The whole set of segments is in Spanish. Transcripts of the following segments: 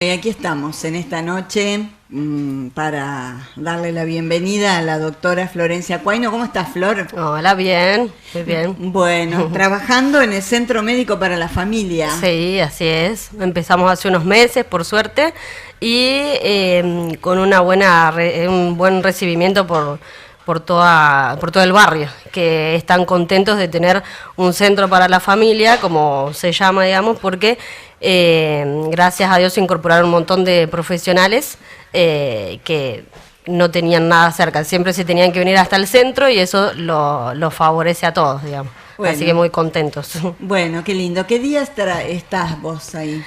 Y aquí estamos en esta noche para darle la bienvenida a la doctora Florencia Cuaino. ¿Cómo estás, Flor? Hola, bien, muy bien. Bueno, trabajando en el Centro Médico para la Familia. Sí, así es. Empezamos hace unos meses, por suerte, y con un buen recibimiento por todo el barrio, que están contentos de tener un centro para la familia, como se llama, digamos, porque gracias a Dios se incorporaron un montón de profesionales que no tenían nada cerca, siempre se tenían que venir hasta el centro y eso lo favorece a todos, digamos. Bueno, así que muy contentos. Bueno, qué lindo. ¿Qué día estás vos ahí?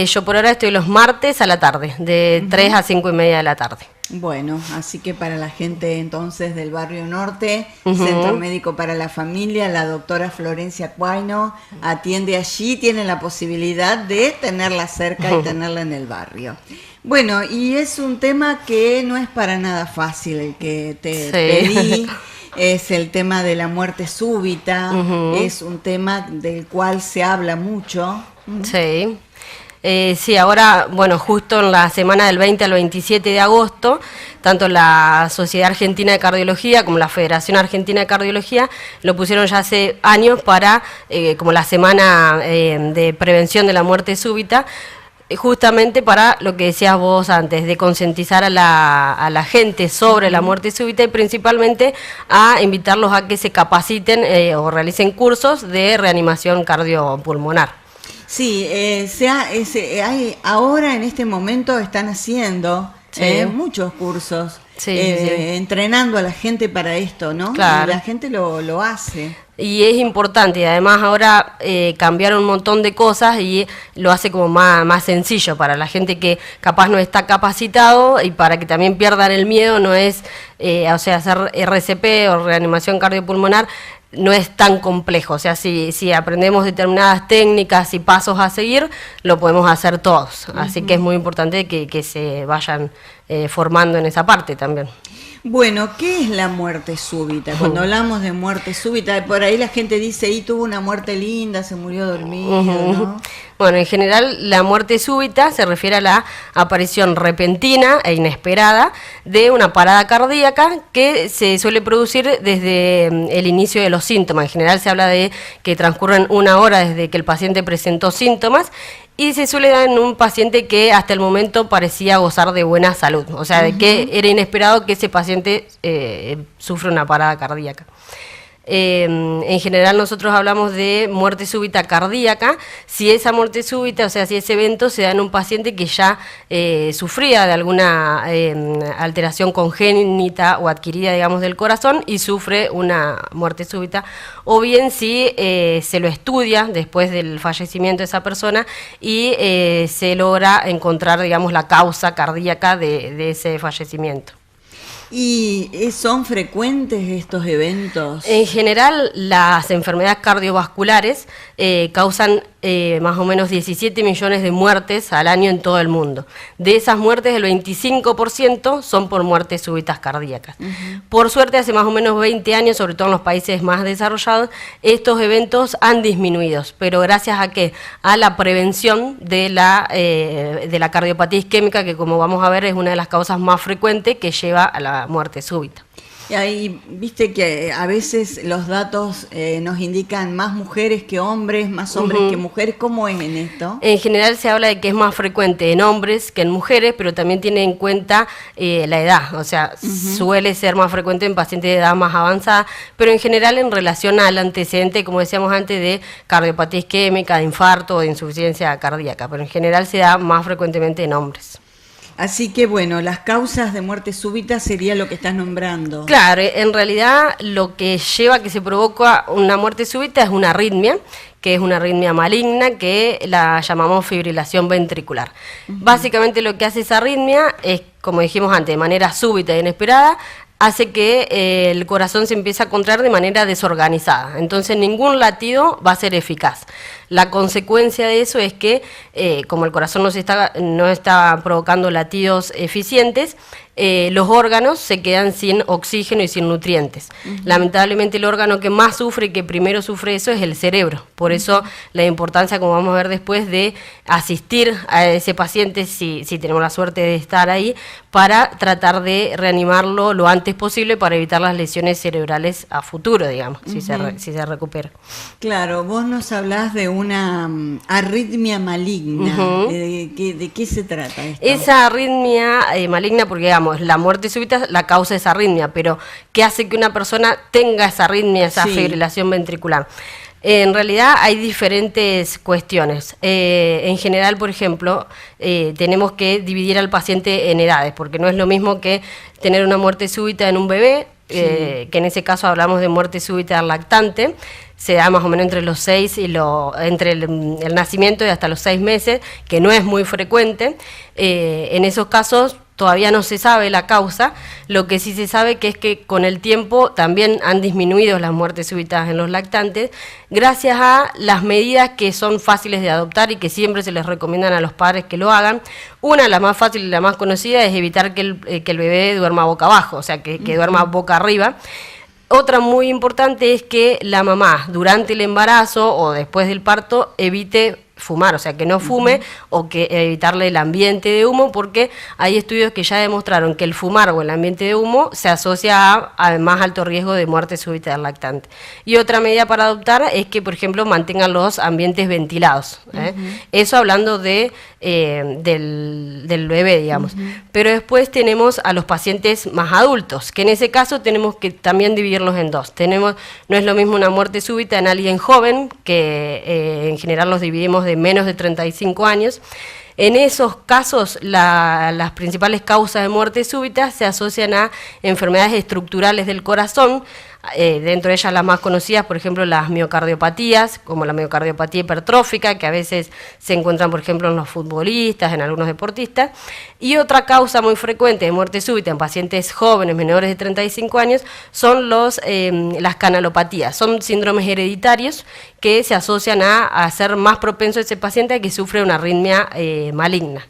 Yo por ahora estoy los martes a la tarde, de 3 a 5:30 de la tarde. Bueno, así que para la gente entonces del Barrio Norte, Centro Médico para la Familia, la doctora Florencia Cuaino atiende allí, tiene la posibilidad de tenerla cerca y tenerla en el barrio. Bueno, y es un tema que no es para nada fácil el que te pedí. Es el tema de la muerte súbita, es un tema del cual se habla mucho. Sí. Sí, ahora, bueno, justo en la semana del 20 al 27 de agosto, tanto la Sociedad Argentina de Cardiología como la Federación Argentina de Cardiología lo pusieron ya hace años para, como la semana de prevención de la muerte súbita, justamente para lo que decías vos antes, de concientizar a la gente sobre la muerte súbita y principalmente a invitarlos a que se capaciten o realicen cursos de reanimación cardiopulmonar. Sí, ahora en este momento están haciendo muchos cursos, entrenando a la gente para esto, ¿no? Claro. Y la gente lo hace. Y es importante, y además ahora cambiaron un montón de cosas y lo hace como más sencillo para la gente que capaz no está capacitado y para que también pierdan el miedo, no es, hacer RCP o reanimación cardiopulmonar no es tan complejo, o sea, si aprendemos determinadas técnicas y pasos a seguir, lo podemos hacer todos, así que es muy importante que se vayan formando en esa parte también. Bueno, ¿qué es la muerte súbita? Cuando hablamos de muerte súbita, por ahí la gente dice, y tuvo una muerte linda, se murió dormido, ¿no? Bueno, en general la muerte súbita se refiere a la aparición repentina e inesperada de una parada cardíaca que se suele producir desde el inicio de los síntomas. En general se habla de que transcurren 1 hora desde que el paciente presentó síntomas y se suele dar en un paciente que hasta el momento parecía gozar de buena salud, o sea, de que era inesperado que ese paciente sufra una parada cardíaca. En general nosotros hablamos de muerte súbita cardíaca, si esa muerte súbita, o sea, si ese evento se da en un paciente que ya sufría de alguna alteración congénita o adquirida, digamos, del corazón y sufre una muerte súbita, o bien si se lo estudia después del fallecimiento de esa persona y se logra encontrar, digamos, la causa cardíaca de ese fallecimiento. ¿Y son frecuentes estos eventos? En general, las enfermedades cardiovasculares causan más o menos 17 millones de muertes al año en todo el mundo. De esas muertes, el 25% son por muertes súbitas cardíacas. Por suerte, hace más o menos 20 años, sobre todo en los países más desarrollados, estos eventos han disminuido, pero gracias a ¿qué? A la prevención de la cardiopatía isquémica, que como vamos a ver es una de las causas más frecuentes que lleva a la muerte súbita. Y ahí, viste que a veces los datos nos indican más mujeres que hombres, más hombres que mujeres. ¿Cómo es en esto? En general se habla de que es más frecuente en hombres que en mujeres, pero también tiene en cuenta la edad, o sea, suele ser más frecuente en pacientes de edad más avanzada, pero en general en relación al antecedente, como decíamos antes, de cardiopatía isquémica, de infarto o de insuficiencia cardíaca, pero en general se da más frecuentemente en hombres. Así que bueno, las causas de muerte súbita sería lo que estás nombrando. Claro, en realidad lo que lleva a que se provoca una muerte súbita es una arritmia, que es una arritmia maligna que la llamamos fibrilación ventricular. Básicamente lo que hace esa arritmia es, como dijimos antes, de manera súbita e inesperada, hace que el corazón se empiece a contraer de manera desorganizada. Entonces ningún latido va a ser eficaz. La consecuencia de eso es que, como el corazón no está provocando latidos eficientes, los órganos se quedan sin oxígeno y sin nutrientes. Lamentablemente el órgano que más sufre y que primero sufre eso es el cerebro. Por eso la importancia, como vamos a ver después, de asistir a ese paciente, si tenemos la suerte de estar ahí, para tratar de reanimarlo lo antes posible para evitar las lesiones cerebrales a futuro, digamos, si se recupera. Claro, vos nos hablás de una arritmia maligna. ¿De qué se trata esto? Esa arritmia maligna, porque digamos, la muerte súbita la causa esa arritmia, pero ¿qué hace que una persona tenga esa arritmia, esa fibrilación ventricular? En realidad hay diferentes cuestiones. En general, por ejemplo, tenemos que dividir al paciente en edades, porque no es lo mismo que tener una muerte súbita en un bebé, que en ese caso hablamos de muerte súbita al lactante. Se da más o menos entre los 6 y entre el nacimiento y hasta los 6 meses, que no es muy frecuente. En esos casos todavía no se sabe la causa. Lo que sí se sabe que es que con el tiempo también han disminuido las muertes súbitas en los lactantes, gracias a las medidas que son fáciles de adoptar y que siempre se les recomiendan a los padres que lo hagan. Una, la más fácil y la más conocida, es evitar que el bebé duerma boca abajo, o sea, que duerma boca arriba. Otra muy importante es que la mamá durante el embarazo o después del parto evite fumar, o sea, que no fume o que evitarle el ambiente de humo, porque hay estudios que ya demostraron que el fumar o el ambiente de humo se asocia a más alto riesgo de muerte súbita del lactante. Y otra medida para adoptar es que, por ejemplo, mantengan los ambientes ventilados. Eso hablando del bebé, digamos. Pero después tenemos a los pacientes más adultos, que en ese caso tenemos que también dividirlos en dos. No es lo mismo una muerte súbita en alguien joven, que en general los dividimos de menos de 35 años. En esos casos, las principales causas de muerte súbita se asocian a enfermedades estructurales del corazón, dentro de ellas las más conocidas, por ejemplo, las miocardiopatías, como la miocardiopatía hipertrófica, que a veces se encuentran, por ejemplo, en los futbolistas, en algunos deportistas. Y otra causa muy frecuente de muerte súbita en pacientes jóvenes, menores de 35 años, son las canalopatías. Son síndromes hereditarios que se asocian a ser más propenso ese paciente a que sufre una arritmia maligna.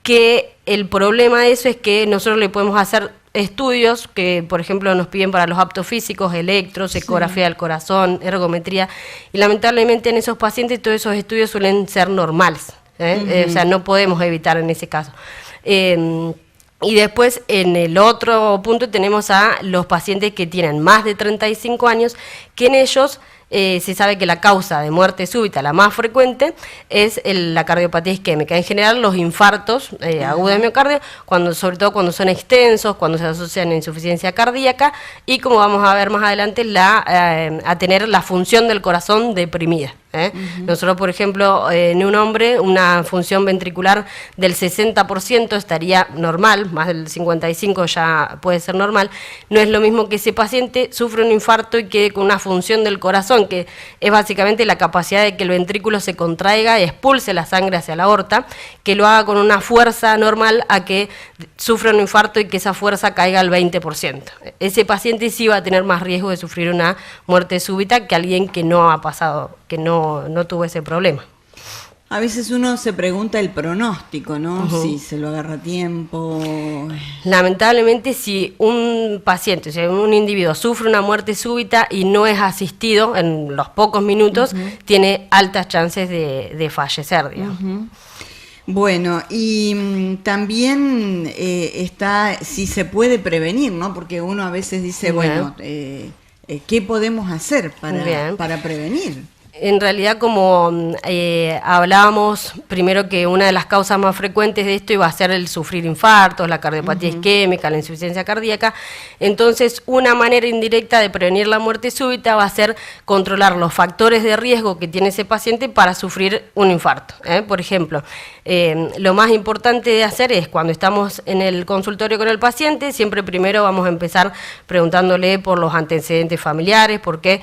Que el problema de eso es que nosotros le podemos hacer estudios que, por ejemplo, nos piden para los aptos físicos, electros, ecografía del corazón, ergometría, y lamentablemente en esos pacientes todos esos estudios suelen ser normales, o sea, no podemos evitar en ese caso. Y después, en el otro punto, tenemos a los pacientes que tienen más de 35 años, que en ellos se sabe que la causa de muerte súbita, la más frecuente, es la cardiopatía isquémica. En general, los infartos agudos de miocardio, sobre todo cuando son extensos, cuando se asocian a insuficiencia cardíaca, y como vamos a ver más adelante, a tener la función del corazón deprimida. Nosotros, por ejemplo, en un hombre, una función ventricular del 60% estaría normal, más del 55% ya puede ser normal. No es lo mismo que ese paciente sufre un infarto y quede con una función del corazón, que es básicamente la capacidad de que el ventrículo se contraiga y expulse la sangre hacia la aorta, que lo haga con una fuerza normal a que sufra un infarto y que esa fuerza caiga al 20%. Ese paciente sí va a tener más riesgo de sufrir una muerte súbita que alguien que no ha pasado, que no tuvo ese problema. A veces uno se pregunta el pronóstico, ¿no? Si se lo agarra a tiempo. Lamentablemente, si un paciente, o sea, un individuo sufre una muerte súbita y no es asistido en los pocos minutos, tiene altas chances de fallecer, digamos. Bueno, y también está si se puede prevenir, ¿no? Porque uno a veces dice, bueno, ¿qué podemos hacer para prevenir? En realidad, como hablábamos primero, que una de las causas más frecuentes de esto iba a ser el sufrir infartos, la cardiopatía isquémica, la insuficiencia cardíaca. Entonces, una manera indirecta de prevenir la muerte súbita va a ser controlar los factores de riesgo que tiene ese paciente para sufrir un infarto. Por ejemplo, lo más importante de hacer es, cuando estamos en el consultorio con el paciente, siempre primero vamos a empezar preguntándole por los antecedentes familiares, porque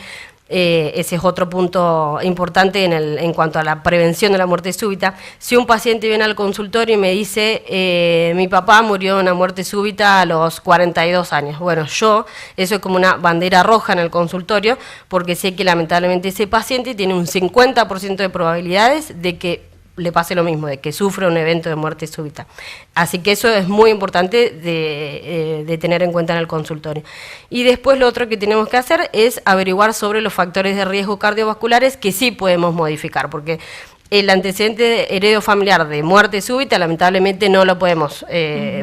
ese es otro punto importante en cuanto a la prevención de la muerte súbita. Si un paciente viene al consultorio y me dice, mi papá murió de una muerte súbita a los 42 años. Bueno, eso es como una bandera roja en el consultorio, porque sé que lamentablemente ese paciente tiene un 50% de probabilidades de que le pase lo mismo, de que sufra un evento de muerte súbita. Así que eso es muy importante de tener en cuenta en el consultorio. Y después lo otro que tenemos que hacer es averiguar sobre los factores de riesgo cardiovasculares que sí podemos modificar, porque el antecedente heredofamiliar de muerte súbita lamentablemente no lo podemos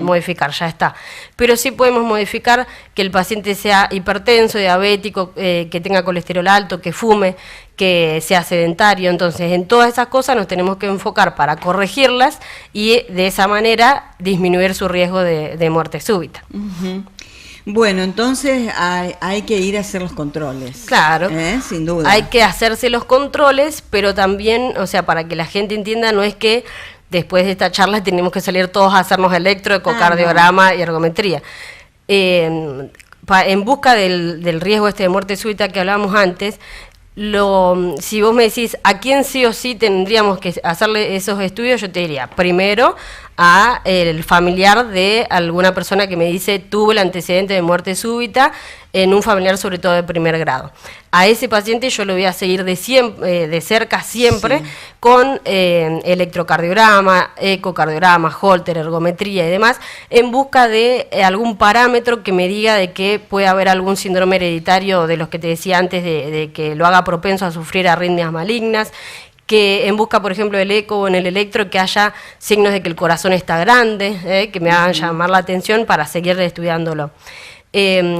modificar, ya está. Pero sí podemos modificar que el paciente sea hipertenso, diabético, que tenga colesterol alto, que fume, que sea sedentario. Entonces, en todas esas cosas nos tenemos que enfocar para corregirlas y de esa manera disminuir su riesgo de muerte súbita. Bueno, entonces hay que ir a hacer los controles. Claro. Sin duda. Hay que hacerse los controles, pero también, o sea, para que la gente entienda, no es que después de esta charla tenemos que salir todos a hacernos electro, ecocardiograma y ergometría. En busca del riesgo de muerte súbita que hablábamos antes, si vos me decís a quién sí o sí tendríamos que hacerle esos estudios, yo te diría, primero a el familiar de alguna persona que me dice tuvo el antecedente de muerte súbita en un familiar sobre todo de primer grado. A ese paciente yo lo voy a seguir de cerca siempre, con electrocardiograma, ecocardiograma, Holter, ergometría y demás, en busca de algún parámetro que me diga de que puede haber algún síndrome hereditario de los que te decía antes, de que lo haga propenso a sufrir arritmias malignas, que en busca, por ejemplo, del eco o en el electro, que haya signos de que el corazón está grande, que me hagan llamar la atención para seguir estudiándolo.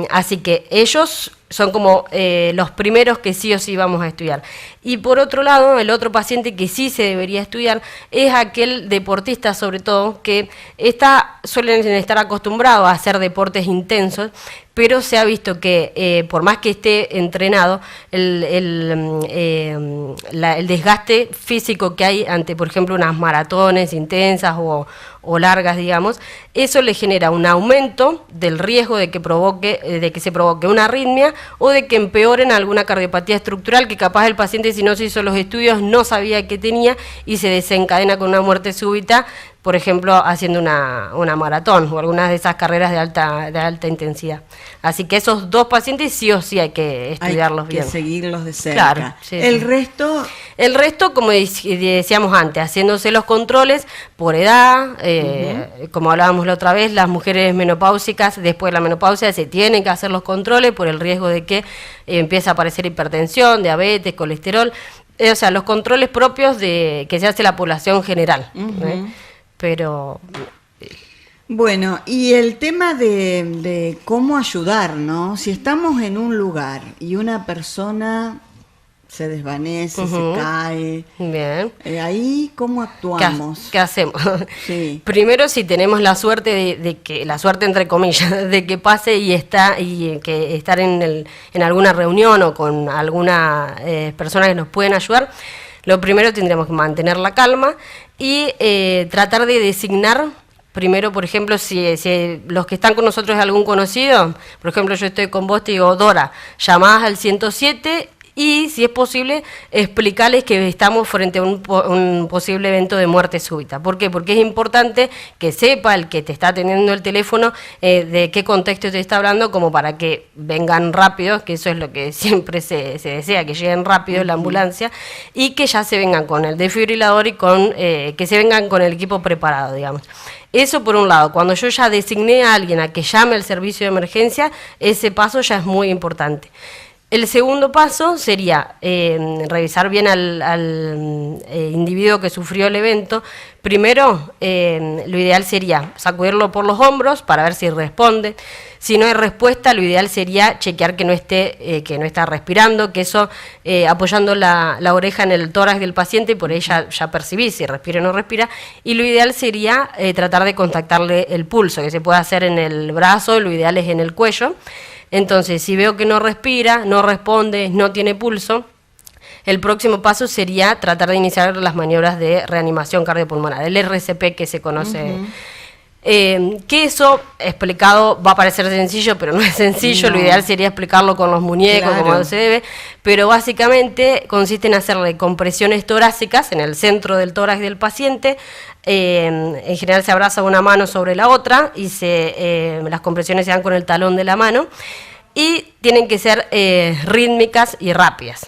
Así que ellos son como los primeros que sí o sí vamos a estudiar. Y por otro lado, el otro paciente que sí se debería estudiar es aquel deportista, sobre todo, que suelen estar acostumbrados a hacer deportes intensos, pero se ha visto que por más que esté entrenado, el desgaste físico que hay ante, por ejemplo, unas maratones intensas o largas, digamos, eso le genera un aumento del riesgo de que se provoque una arritmia o de que empeoren alguna cardiopatía estructural que capaz el paciente, si no se hizo los estudios, no sabía que tenía y se desencadena con una muerte súbita, por ejemplo, haciendo una maratón o algunas de esas carreras de alta intensidad. Así que esos dos pacientes sí o sí hay que estudiarlos bien. Hay que seguirlos de cerca. Claro, sí, el resto, como decíamos antes, haciéndose los controles por edad, como hablábamos la otra vez, las mujeres menopáusicas, después de la menopausia, se tienen que hacer los controles por el riesgo de que empiece a aparecer hipertensión, diabetes, colesterol, o sea, los controles propios que se hace la población general. Pero bueno, y el tema de cómo ayudar, ¿no? Si estamos en un lugar y una persona se desvanece, se cae, bien, ahí ¿cómo actuamos? ¿Qué hacemos? Sí. Primero, si tenemos la suerte la suerte entre comillas, de que pase y que estar en alguna reunión o con alguna persona que nos pueden ayudar, lo primero tendríamos que mantener la calma y tratar de designar, primero, por ejemplo, si los que están con nosotros es algún conocido, por ejemplo, yo estoy con vos, te digo, Dora, llamás al 107 y, si es posible, explicarles que estamos frente a un posible evento de muerte súbita. ¿Por qué? Porque es importante que sepa el que te está atendiendo el teléfono de qué contexto te está hablando, como para que vengan rápido, que eso es lo que siempre se desea, que lleguen rápido la ambulancia, y que ya se vengan con el desfibrilador y que se vengan con el equipo preparado, digamos. Eso por un lado. Cuando yo ya designé a alguien a que llame al servicio de emergencia, ese paso ya es muy importante. El segundo paso sería revisar bien al individuo que sufrió el evento. Primero, lo ideal sería sacudirlo por los hombros para ver si responde. Si no hay respuesta, lo ideal sería chequear que no está respirando, que eso, apoyando la oreja en el tórax del paciente, por ahí ya percibí si respira o no respira. Y lo ideal sería tratar de contactarle el pulso, que se puede hacer en el brazo, lo ideal es en el cuello. Entonces, si veo que no respira, no responde, no tiene pulso, el próximo paso sería tratar de iniciar las maniobras de reanimación cardiopulmonar, el RCP que se conoce. Que eso explicado va a parecer sencillo, pero no es sencillo. No. Lo ideal sería explicarlo con los muñecos, claro, como se debe, pero básicamente consiste en hacerle compresiones torácicas en el centro del tórax del paciente. En general se abraza una mano sobre la otra y las compresiones se dan con el talón de la mano. Y tienen que ser rítmicas y rápidas.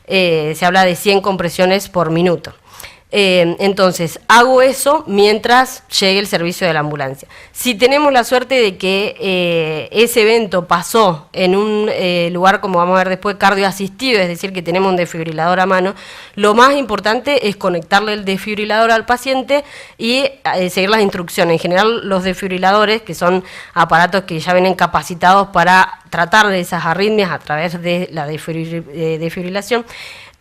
Se habla de 100 compresiones por minuto. Entonces, hago eso mientras llegue el servicio de la ambulancia. Si tenemos la suerte de que ese evento pasó en un lugar, como vamos a ver después, cardioasistido, es decir, que tenemos un desfibrilador a mano, lo más importante es conectarle el desfibrilador al paciente y seguir las instrucciones. En general, los desfibriladores, que son aparatos que ya vienen capacitados para tratar de esas arritmias a través de la desfibrilación,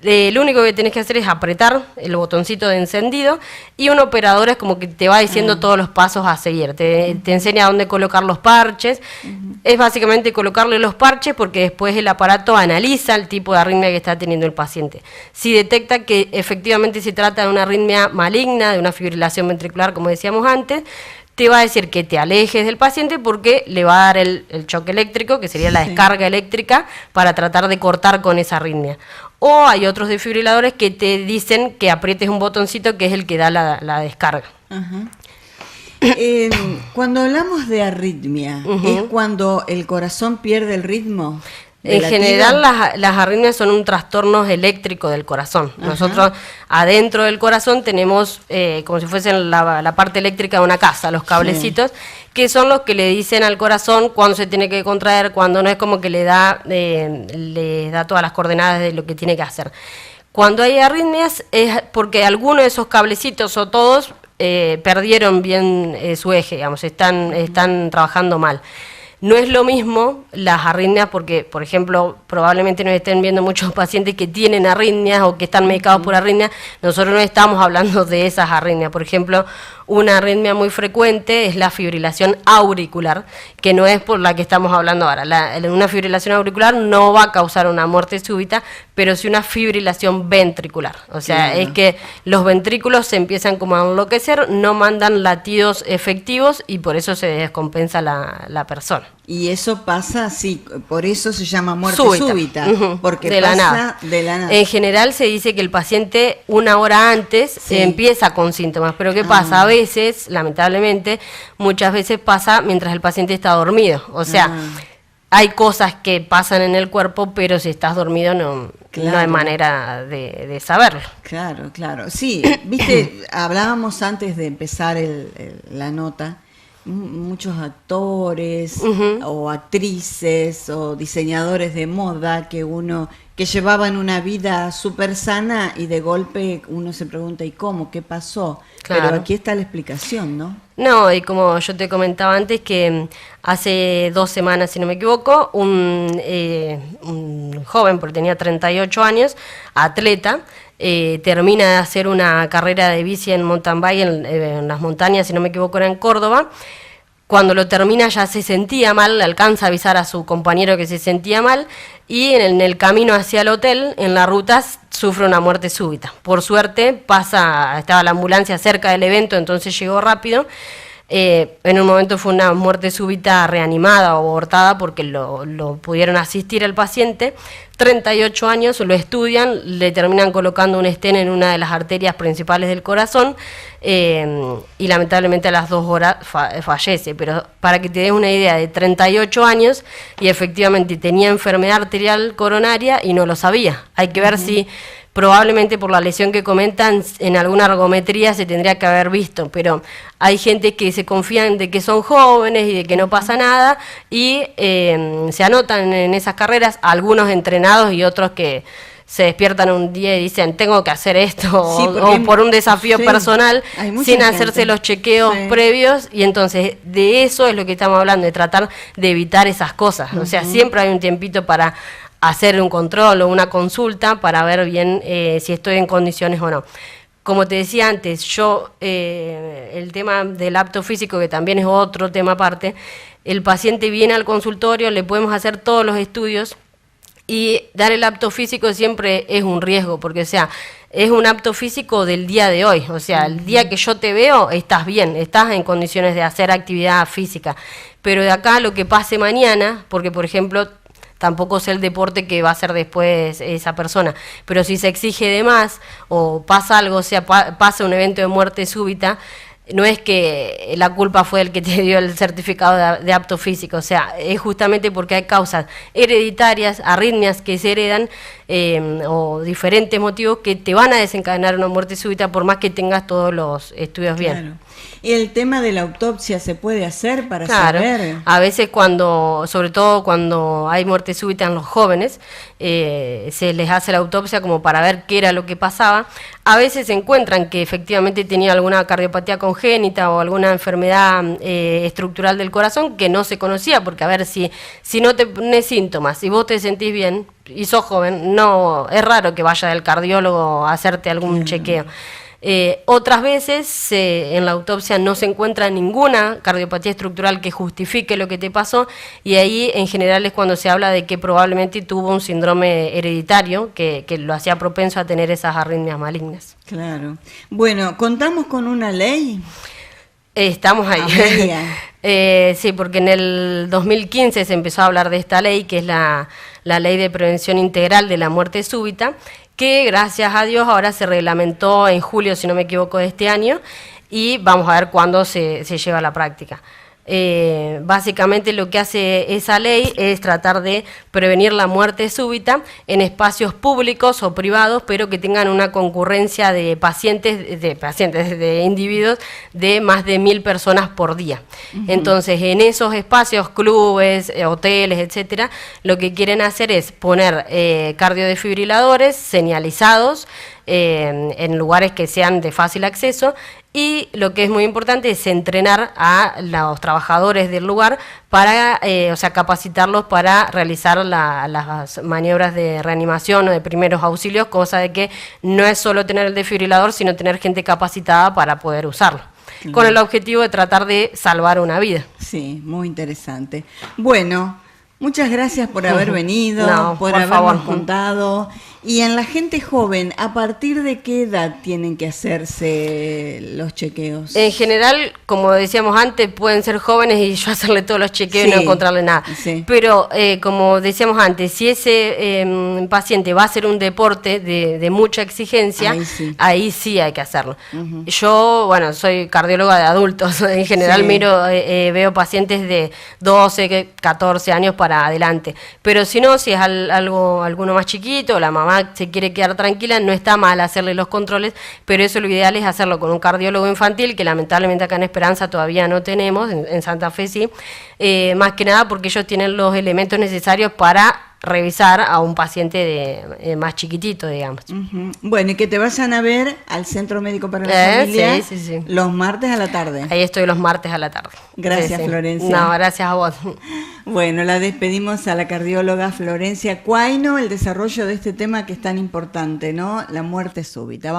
lo único que tenés que hacer es apretar el botoncito de encendido y un operador es como que te va diciendo todos los pasos a seguir, te enseña dónde colocar los parches. Es básicamente colocarle los parches porque después el aparato analiza el tipo de arritmia que está teniendo el paciente. Si detecta que efectivamente se trata de una arritmia maligna, de una fibrilación ventricular, como decíamos antes, te va a decir que te alejes del paciente porque le va a dar el choque eléctrico, que sería la descarga eléctrica, para tratar de cortar con esa arritmia. O hay otros desfibriladores que te dicen que aprietes un botoncito que es el que da la descarga. Cuando hablamos de arritmia, ¿es cuando el corazón pierde el ritmo? En general las arritmias son un trastorno eléctrico del corazón. Nosotros adentro del corazón tenemos como si fuesen la parte eléctrica de una casa, los cablecitos, que son los que le dicen al corazón cuándo se tiene que contraer, cuando no, es como que le da todas las coordenadas de lo que tiene que hacer. Cuando hay arritmias es porque alguno de esos cablecitos o todos perdieron bien su eje, digamos, están trabajando mal. No es lo mismo las arritmias porque, por ejemplo, probablemente nos estén viendo muchos pacientes que tienen arritmias o que están medicados por arritmias. Nosotros no estamos hablando de esas arritmias. Por ejemplo, una arritmia muy frecuente es la fibrilación auricular, que no es por la que estamos hablando ahora. Una fibrilación auricular no va a causar una muerte súbita, pero sí una fibrilación ventricular. O sea, es que los ventrículos se empiezan como a enloquecer, no mandan latidos efectivos y por eso se descompensa la persona. Y eso pasa así, por eso se llama muerte súbita, porque de pasa la nada. En general se dice que el paciente una hora antes empieza con síntomas, pero ¿qué pasa? A veces, lamentablemente, muchas veces pasa mientras el paciente está dormido, o sea, hay cosas que pasan en el cuerpo, pero si estás dormido no hay manera de saberlo. Claro, sí, viste, hablábamos antes de empezar la nota, muchos actores o actrices o diseñadores de moda que llevaban una vida súper sana y de golpe uno se pregunta ¿y cómo? ¿Qué pasó? Claro. Pero aquí está la explicación, ¿no? No, y como yo te comentaba antes que hace 2 semanas, si no me equivoco, un joven, porque tenía 38 años, atleta, termina de hacer una carrera de bici en mountain bike en las montañas, si no me equivoco era en Córdoba. Cuando lo termina ya se sentía mal, alcanza a avisar a su compañero que se sentía mal y en el camino hacia el hotel, en la ruta, sufre una muerte súbita. Por suerte estaba la ambulancia cerca del evento, entonces llegó rápido. En un momento fue una muerte súbita reanimada o abortada porque lo pudieron asistir al paciente. 38 años, lo estudian, le terminan colocando un stent en una de las arterias principales del corazón y lamentablemente a las 2 horas fallece. Pero para que te des una idea, de 38 años y efectivamente tenía enfermedad arterial coronaria y no lo sabía. Hay que ver si probablemente por la lesión que comentan en alguna ergometría se tendría que haber visto, pero hay gente que se confían de que son jóvenes y de que no pasa nada y se anotan en esas carreras, algunos entrenados y otros que se despiertan un día y dicen tengo que hacer esto o por un desafío personal sin hacerse los chequeos previos y entonces de eso es lo que estamos hablando, de tratar de evitar esas cosas, o sea, siempre hay un tiempito para hacer un control o una consulta para ver bien si estoy en condiciones o no. Como te decía antes, el tema del apto físico, que también es otro tema aparte, el paciente viene al consultorio, le podemos hacer todos los estudios Y dar el apto físico siempre es un riesgo, porque, o sea, es un apto físico del día de hoy. O sea, el día que yo te veo, estás bien, estás en condiciones de hacer actividad física. Pero de acá lo que pase mañana, porque, por ejemplo, tampoco sé el deporte que va a hacer después esa persona, pero si se exige de más o pasa algo, o sea, pasa un evento de muerte súbita, no es que la culpa fue el que te dio el certificado de apto físico, o sea, es justamente porque hay causas hereditarias, arritmias que se heredan o diferentes motivos que te van a desencadenar una muerte súbita por más que tengas todos los estudios bien. Claro. ¿Y el tema de la autopsia se puede hacer para Claro, saber? a veces sobre todo cuando hay muerte súbita en los jóvenes, se les hace la autopsia como para ver qué era lo que pasaba. A veces se encuentran que efectivamente tenía alguna cardiopatía congénita o alguna enfermedad estructural del corazón que no se conocía, porque a ver, si no tenés síntomas, si vos te sentís bien y sos joven, no es raro que vaya el cardiólogo a hacerte algún chequeo. Otras veces en la autopsia no se encuentra ninguna cardiopatía estructural que justifique lo que te pasó, y ahí en general es cuando se habla de que probablemente tuvo un síndrome hereditario que lo hacía propenso a tener esas arritmias malignas. Claro. Bueno, ¿contamos con una ley? Estamos ahí. Sí, porque en el 2015 se empezó a hablar de esta ley, que es la Ley de Prevención Integral de la Muerte Súbita, que gracias a Dios ahora se reglamentó en julio, si no me equivoco, de este año, y vamos a ver cuándo se lleva a la práctica. Básicamente lo que hace esa ley es tratar de prevenir la muerte súbita en espacios públicos o privados, pero que tengan una concurrencia de de individuos de más de 1000 personas por día. Entonces, en esos espacios, clubes, hoteles, etcétera, lo que quieren hacer es poner cardiodesfibriladores señalizados en lugares que sean de fácil acceso, y lo que es muy importante es entrenar a los trabajadores del lugar para, capacitarlos para realizar las maniobras de reanimación o de primeros auxilios, cosa de que no es solo tener el desfibrilador, sino tener gente capacitada para poder usarlo, con el objetivo de tratar de salvar una vida. Sí, muy interesante. Bueno, muchas gracias por haber venido, por habernos contado. Y en la gente joven, ¿a partir de qué edad tienen que hacerse los chequeos? En general, como decíamos antes, pueden ser jóvenes y yo hacerle todos los chequeos y no encontrarle nada. Sí. Pero, como decíamos antes, si ese paciente va a hacer un deporte de mucha exigencia, ahí sí hay que hacerlo. Yo, bueno, soy cardióloga de adultos. En general veo pacientes de 12, 14 años para adelante. Pero si no, si es alguno más chiquito, la mamá se quiere quedar tranquila, no está mal hacerle los controles, pero eso lo ideal es hacerlo con un cardiólogo infantil, que lamentablemente acá en Esperanza todavía no tenemos, en Santa Fe sí, más que nada porque ellos tienen los elementos necesarios para revisar a un paciente más chiquitito, digamos. Bueno, y que te vayan a ver al Centro Médico para la Familia los martes a la tarde. Ahí estoy los martes a la tarde. Gracias, Florencia. No, gracias a vos. Bueno, la despedimos a la cardióloga Florencia Cuaino, el desarrollo de este tema que es tan importante, ¿no? La muerte súbita.